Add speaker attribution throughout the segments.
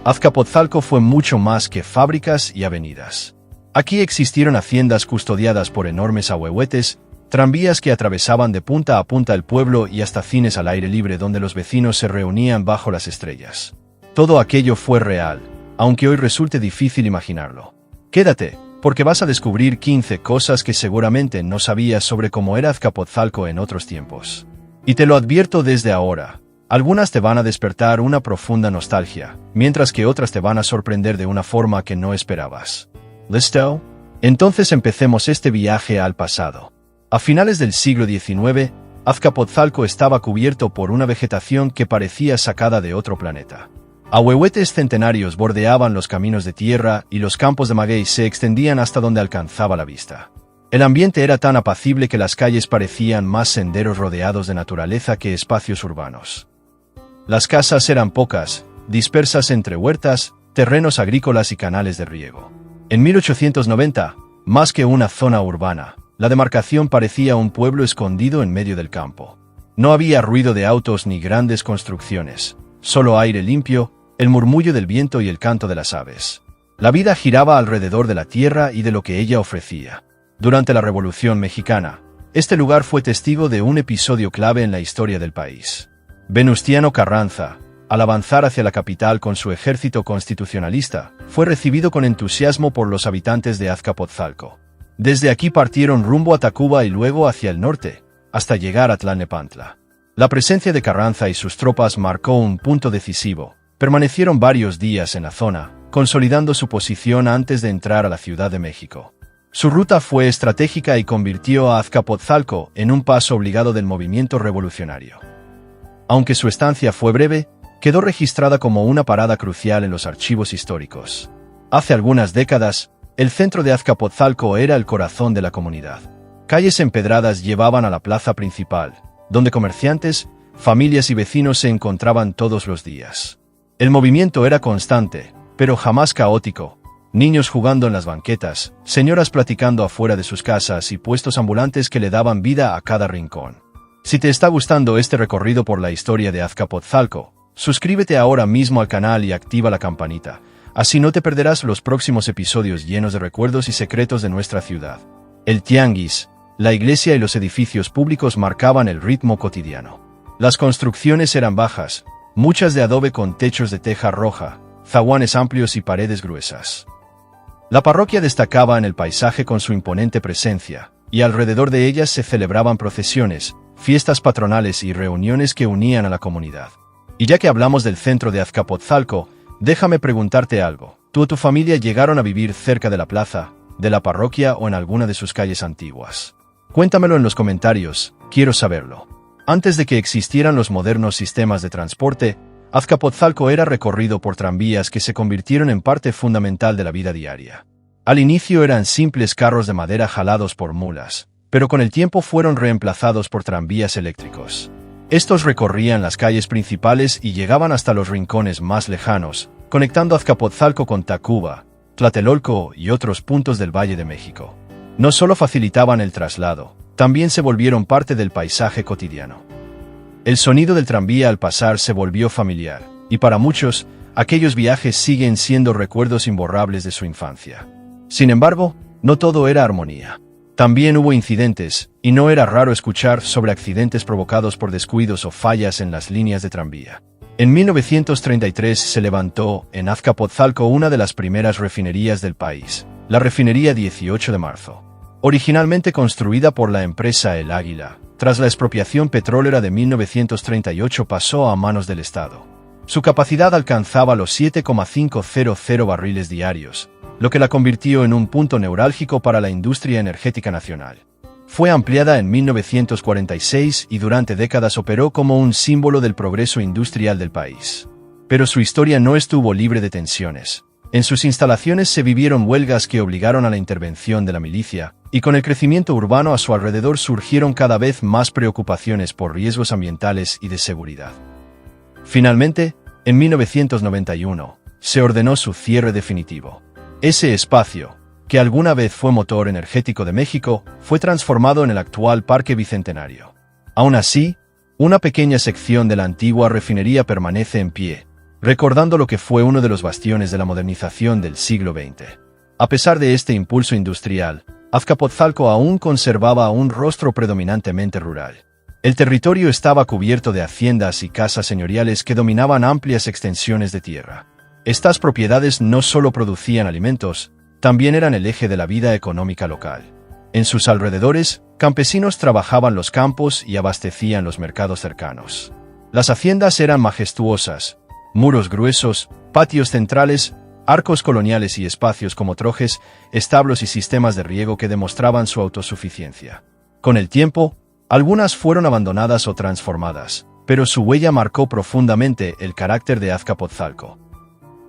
Speaker 1: Azcapotzalco fue mucho más que fábricas y avenidas. Aquí existieron haciendas custodiadas por enormes ahuehuetes, tranvías que atravesaban de punta a punta el pueblo y hasta cines al aire libre donde los vecinos se reunían bajo las estrellas. Todo aquello fue real, aunque hoy resulte difícil imaginarlo. Quédate, porque vas a descubrir 15 cosas que seguramente no sabías sobre cómo era Azcapotzalco en otros tiempos. Y te lo advierto desde ahora. Algunas te van a despertar una profunda nostalgia, mientras que otras te van a sorprender de una forma que no esperabas. ¿Listo? Entonces empecemos este viaje al pasado. A finales del siglo XIX, Azcapotzalco estaba cubierto por una vegetación que parecía sacada de otro planeta. Ahuehuetes centenarios bordeaban los caminos de tierra y los campos de maguey se extendían hasta donde alcanzaba la vista. El ambiente era tan apacible que las calles parecían más senderos rodeados de naturaleza que espacios urbanos. Las casas eran pocas, dispersas entre huertas, terrenos agrícolas y canales de riego. En 1890, más que una zona urbana, la demarcación parecía un pueblo escondido en medio del campo. No había ruido de autos ni grandes construcciones, solo aire limpio, el murmullo del viento y el canto de las aves. La vida giraba alrededor de la tierra y de lo que ella ofrecía. Durante la Revolución Mexicana, este lugar fue testigo de un episodio clave en la historia del país. Venustiano Carranza, al avanzar hacia la capital con su ejército constitucionalista, fue recibido con entusiasmo por los habitantes de Azcapotzalco. Desde aquí partieron rumbo a Tacuba y luego hacia el norte, hasta llegar a Tlalnepantla. La presencia de Carranza y sus tropas marcó un punto decisivo. Permanecieron varios días en la zona, consolidando su posición antes de entrar a la Ciudad de México. Su ruta fue estratégica y convirtió a Azcapotzalco en un paso obligado del movimiento revolucionario. Aunque su estancia fue breve, quedó registrada como una parada crucial en los archivos históricos. Hace algunas décadas, el centro de Azcapotzalco era el corazón de la comunidad. Calles empedradas llevaban a la plaza principal, donde comerciantes, familias y vecinos se encontraban todos los días. El movimiento era constante, pero jamás caótico. Niños jugando en las banquetas, señoras platicando afuera de sus casas y puestos ambulantes que le daban vida a cada rincón. Si te está gustando este recorrido por la historia de Azcapotzalco, suscríbete ahora mismo al canal y activa la campanita. Así no te perderás los próximos episodios llenos de recuerdos y secretos de nuestra ciudad. El tianguis, la iglesia y los edificios públicos marcaban el ritmo cotidiano. Las construcciones eran bajas, muchas de adobe con techos de teja roja, zaguanes amplios y paredes gruesas. La parroquia destacaba en el paisaje con su imponente presencia, y alrededor de ellas se celebraban procesiones, fiestas patronales y reuniones que unían a la comunidad. Y ya que hablamos del centro de Azcapotzalco, déjame preguntarte algo. ¿Tú o tu familia llegaron a vivir cerca de la plaza, de la parroquia o en alguna de sus calles antiguas? Cuéntamelo en los comentarios, quiero saberlo. Antes de que existieran los modernos sistemas de transporte, Azcapotzalco era recorrido por tranvías que se convirtieron en parte fundamental de la vida diaria. Al inicio eran simples carros de madera jalados por mulas, pero con el tiempo fueron reemplazados por tranvías eléctricos. Estos recorrían las calles principales y llegaban hasta los rincones más lejanos, conectando Azcapotzalco con Tacuba, Tlatelolco y otros puntos del Valle de México. No solo facilitaban el traslado, también se volvieron parte del paisaje cotidiano. El sonido del tranvía al pasar se volvió familiar, y para muchos, aquellos viajes siguen siendo recuerdos imborrables de su infancia. Sin embargo, no todo era armonía. También hubo incidentes, y no era raro escuchar sobre accidentes provocados por descuidos o fallas en las líneas de tranvía. En 1933 se levantó en Azcapotzalco una de las primeras refinerías del país, la refinería 18 de marzo. Originalmente construida por la empresa El Águila, tras la expropiación petrolera de 1938 pasó a manos del Estado. Su capacidad alcanzaba los 7,500 barriles diarios, lo que la convirtió en un punto neurálgico para la industria energética nacional. Fue ampliada en 1946 y durante décadas operó como un símbolo del progreso industrial del país. Pero su historia no estuvo libre de tensiones. En sus instalaciones se vivieron huelgas que obligaron a la intervención de la milicia, y con el crecimiento urbano a su alrededor surgieron cada vez más preocupaciones por riesgos ambientales y de seguridad. Finalmente, en 1991, se ordenó su cierre definitivo. Ese espacio, que alguna vez fue motor energético de México, fue transformado en el actual Parque Bicentenario. Aún así, una pequeña sección de la antigua refinería permanece en pie, recordando lo que fue uno de los bastiones de la modernización del siglo XX. A pesar de este impulso industrial, Azcapotzalco aún conservaba un rostro predominantemente rural. El territorio estaba cubierto de haciendas y casas señoriales que dominaban amplias extensiones de tierra. Estas propiedades no solo producían alimentos, también eran el eje de la vida económica local. En sus alrededores, campesinos trabajaban los campos y abastecían los mercados cercanos. Las haciendas eran majestuosas, muros gruesos, patios centrales, arcos coloniales y espacios como trojes, establos y sistemas de riego que demostraban su autosuficiencia. Con el tiempo, algunas fueron abandonadas o transformadas, pero su huella marcó profundamente el carácter de Azcapotzalco.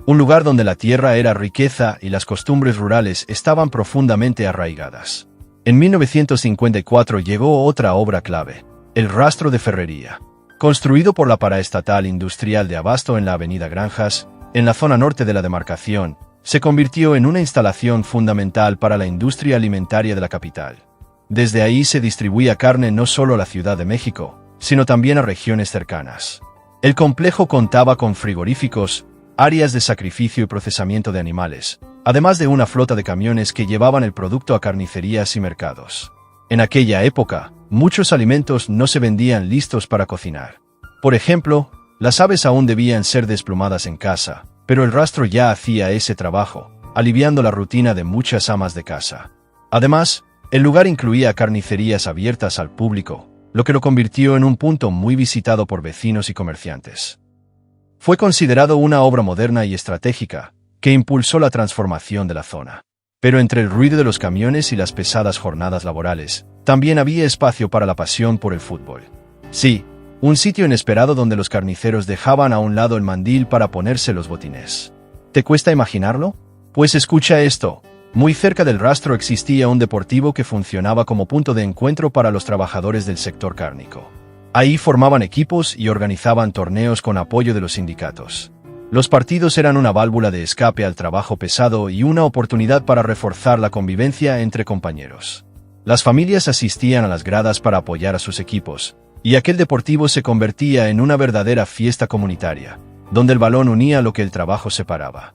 Speaker 1: Un lugar donde la tierra era riqueza y las costumbres rurales estaban profundamente arraigadas. En 1954 llegó otra obra clave, el Rastro de Ferrería. Construido por la Paraestatal Industrial de Abasto en la avenida Granjas, en la zona norte de la demarcación, se convirtió en una instalación fundamental para la industria alimentaria de la capital. Desde ahí se distribuía carne no solo a la Ciudad de México, sino también a regiones cercanas. El complejo contaba con frigoríficos, áreas de sacrificio y procesamiento de animales, además de una flota de camiones que llevaban el producto a carnicerías y mercados. En aquella época, muchos alimentos no se vendían listos para cocinar. Por ejemplo, las aves aún debían ser desplumadas en casa, pero el rastro ya hacía ese trabajo, aliviando la rutina de muchas amas de casa. Además, el lugar incluía carnicerías abiertas al público, lo que lo convirtió en un punto muy visitado por vecinos y comerciantes. Fue considerado una obra moderna y estratégica, que impulsó la transformación de la zona. Pero entre el ruido de los camiones y las pesadas jornadas laborales, también había espacio para la pasión por el fútbol. Sí, un sitio inesperado donde los carniceros dejaban a un lado el mandil para ponerse los botines. ¿Te cuesta imaginarlo? Pues escucha esto. Muy cerca del rastro existía un deportivo que funcionaba como punto de encuentro para los trabajadores del sector cárnico. Ahí formaban equipos y organizaban torneos con apoyo de los sindicatos. Los partidos eran una válvula de escape al trabajo pesado y una oportunidad para reforzar la convivencia entre compañeros. Las familias asistían a las gradas para apoyar a sus equipos, y aquel deportivo se convertía en una verdadera fiesta comunitaria, donde el balón unía lo que el trabajo separaba.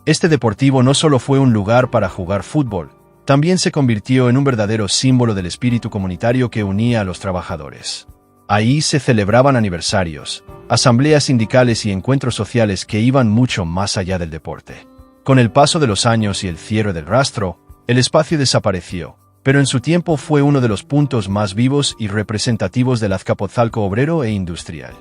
Speaker 1: Este deportivo no solo fue un lugar para jugar fútbol, también se convirtió en un verdadero símbolo del espíritu comunitario que unía a los trabajadores. Ahí se celebraban aniversarios, asambleas sindicales y encuentros sociales que iban mucho más allá del deporte. Con el paso de los años y el cierre del rastro, el espacio desapareció, pero en su tiempo fue uno de los puntos más vivos y representativos del Azcapotzalco obrero e industrial.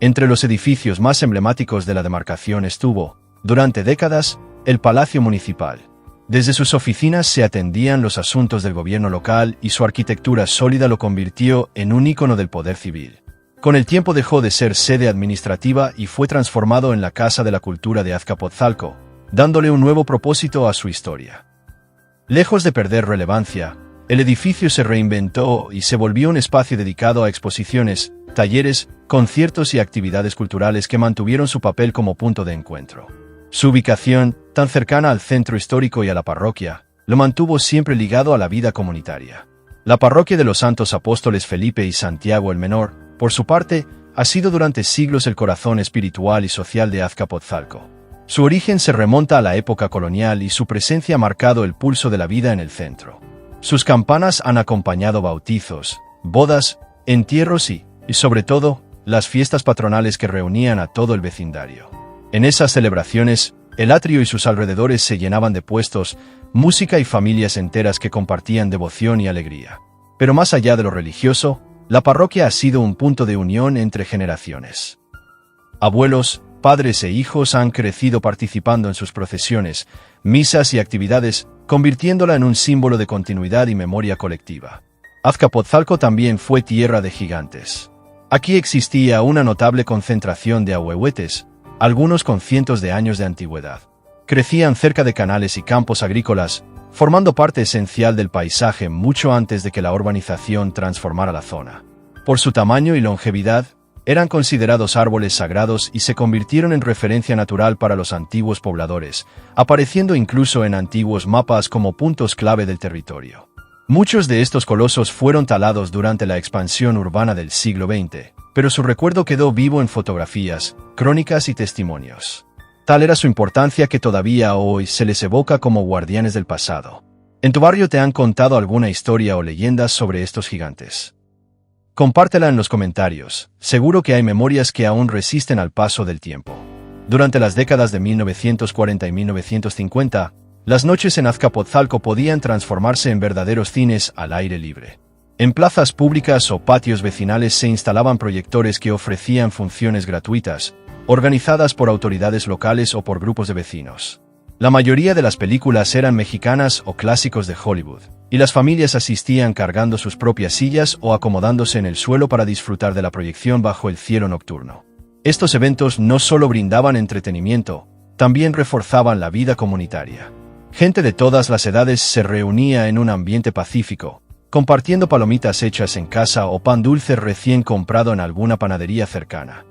Speaker 1: Entre los edificios más emblemáticos de la demarcación estuvo, durante décadas, el Palacio Municipal. Desde sus oficinas se atendían los asuntos del gobierno local y su arquitectura sólida lo convirtió en un ícono del poder civil. Con el tiempo dejó de ser sede administrativa y fue transformado en la Casa de la Cultura de Azcapotzalco, dándole un nuevo propósito a su historia. Lejos de perder relevancia, el edificio se reinventó y se volvió un espacio dedicado a exposiciones, talleres, conciertos y actividades culturales que mantuvieron su papel como punto de encuentro. Su ubicación, tan cercana al centro histórico y a la parroquia, lo mantuvo siempre ligado a la vida comunitaria. La parroquia de los Santos Apóstoles Felipe y Santiago el Menor, por su parte, ha sido durante siglos el corazón espiritual y social de Azcapotzalco. Su origen se remonta a la época colonial y su presencia ha marcado el pulso de la vida en el centro. Sus campanas han acompañado bautizos, bodas, entierros y, sobre todo, las fiestas patronales que reunían a todo el vecindario. En esas celebraciones, el atrio y sus alrededores se llenaban de puestos, música y familias enteras que compartían devoción y alegría. Pero más allá de lo religioso, la parroquia ha sido un punto de unión entre generaciones. Abuelos, padres e hijos han crecido participando en sus procesiones, misas y actividades, convirtiéndola en un símbolo de continuidad y memoria colectiva. Azcapotzalco también fue tierra de gigantes. Aquí existía una notable concentración de ahuehuetes, algunos con cientos de años de antigüedad. Crecían cerca de canales y campos agrícolas, formando parte esencial del paisaje mucho antes de que la urbanización transformara la zona. Por su tamaño y longevidad, eran considerados árboles sagrados y se convirtieron en referencia natural para los antiguos pobladores, apareciendo incluso en antiguos mapas como puntos clave del territorio. Muchos de estos colosos fueron talados durante la expansión urbana del siglo XX, pero su recuerdo quedó vivo en fotografías, crónicas y testimonios. Tal era su importancia que todavía hoy se les evoca como guardianes del pasado. ¿En tu barrio te han contado alguna historia o leyendas sobre estos gigantes? Compártela en los comentarios, seguro que hay memorias que aún resisten al paso del tiempo. Durante las décadas de 1940 y 1950, las noches en Azcapotzalco podían transformarse en verdaderos cines al aire libre. En plazas públicas o patios vecinales se instalaban proyectores que ofrecían funciones gratuitas, organizadas por autoridades locales o por grupos de vecinos. La mayoría de las películas eran mexicanas o clásicos de Hollywood, y las familias asistían cargando sus propias sillas o acomodándose en el suelo para disfrutar de la proyección bajo el cielo nocturno. Estos eventos no solo brindaban entretenimiento, también reforzaban la vida comunitaria. Gente de todas las edades se reunía en un ambiente pacífico, compartiendo palomitas hechas en casa o pan dulce recién comprado en alguna panadería cercana.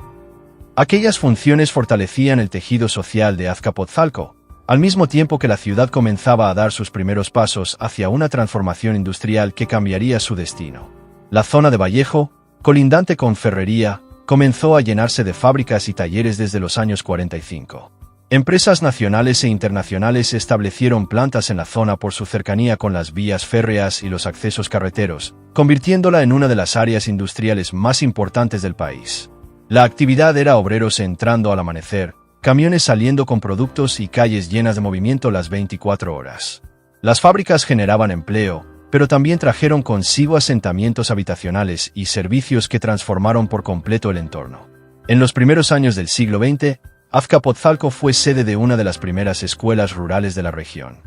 Speaker 1: Aquellas funciones fortalecían el tejido social de Azcapotzalco, al mismo tiempo que la ciudad comenzaba a dar sus primeros pasos hacia una transformación industrial que cambiaría su destino. La zona de Vallejo, colindante con Ferrería, comenzó a llenarse de fábricas y talleres desde los años 45. Empresas nacionales e internacionales establecieron plantas en la zona por su cercanía con las vías férreas y los accesos carreteros, convirtiéndola en una de las áreas industriales más importantes del país. La actividad era obreros entrando al amanecer, camiones saliendo con productos y calles llenas de movimiento las 24 horas. Las fábricas generaban empleo, pero también trajeron consigo asentamientos habitacionales y servicios que transformaron por completo el entorno. En los primeros años del siglo XX, Azcapotzalco fue sede de una de las primeras escuelas rurales de la región.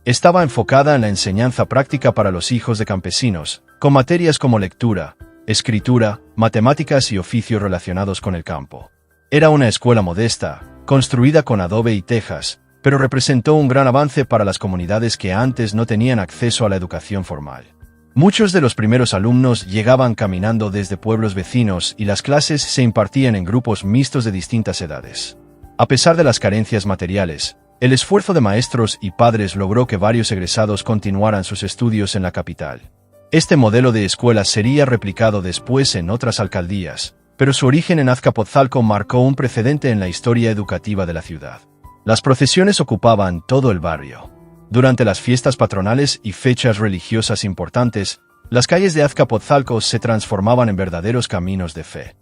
Speaker 1: Estaba enfocada en la enseñanza práctica para los hijos de campesinos, con materias como lectura, escritura, matemáticas y oficios relacionados con el campo. Era una escuela modesta, construida con adobe y tejas, pero representó un gran avance para las comunidades que antes no tenían acceso a la educación formal. Muchos de los primeros alumnos llegaban caminando desde pueblos vecinos y las clases se impartían en grupos mixtos de distintas edades. A pesar de las carencias materiales, el esfuerzo de maestros y padres logró que varios egresados continuaran sus estudios en la capital. Este modelo de escuela sería replicado después en otras alcaldías, pero su origen en Azcapotzalco marcó un precedente en la historia educativa de la ciudad. Las procesiones ocupaban todo el barrio. Durante las fiestas patronales y fechas religiosas importantes, las calles de Azcapotzalco se transformaban en verdaderos caminos de fe.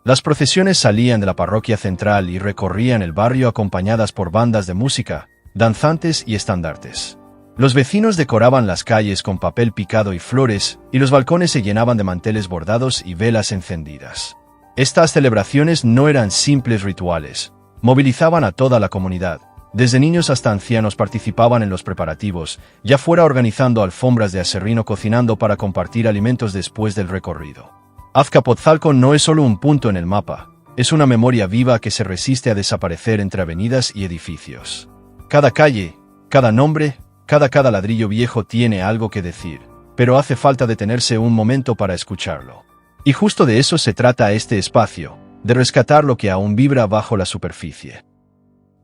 Speaker 1: Las procesiones salían de la parroquia central y recorrían el barrio acompañadas por bandas de música, danzantes y estandartes. Los vecinos decoraban las calles con papel picado y flores, y los balcones se llenaban de manteles bordados y velas encendidas. Estas celebraciones no eran simples rituales, movilizaban a toda la comunidad. Desde niños hasta ancianos participaban en los preparativos, ya fuera organizando alfombras de aserrín, cocinando para compartir alimentos después del recorrido. Azcapotzalco no es solo un punto en el mapa, es una memoria viva que se resiste a desaparecer entre avenidas y edificios. Cada calle, cada nombre, cada ladrillo viejo tiene algo que decir, pero hace falta detenerse un momento para escucharlo. Y justo de eso se trata este espacio, de rescatar lo que aún vibra bajo la superficie.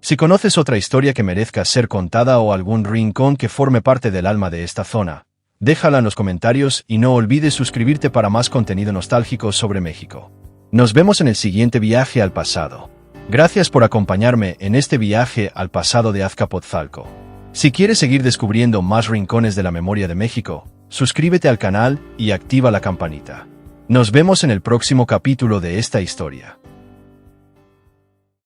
Speaker 1: Si conoces otra historia que merezca ser contada o algún rincón que forme parte del alma de esta zona, déjala en los comentarios y no olvides suscribirte para más contenido nostálgico sobre México. Nos vemos en el siguiente viaje al pasado. Gracias por acompañarme en este viaje al pasado de Azcapotzalco. Si quieres seguir descubriendo más rincones de la memoria de México, suscríbete al canal y activa la campanita. Nos vemos en el próximo capítulo de esta historia.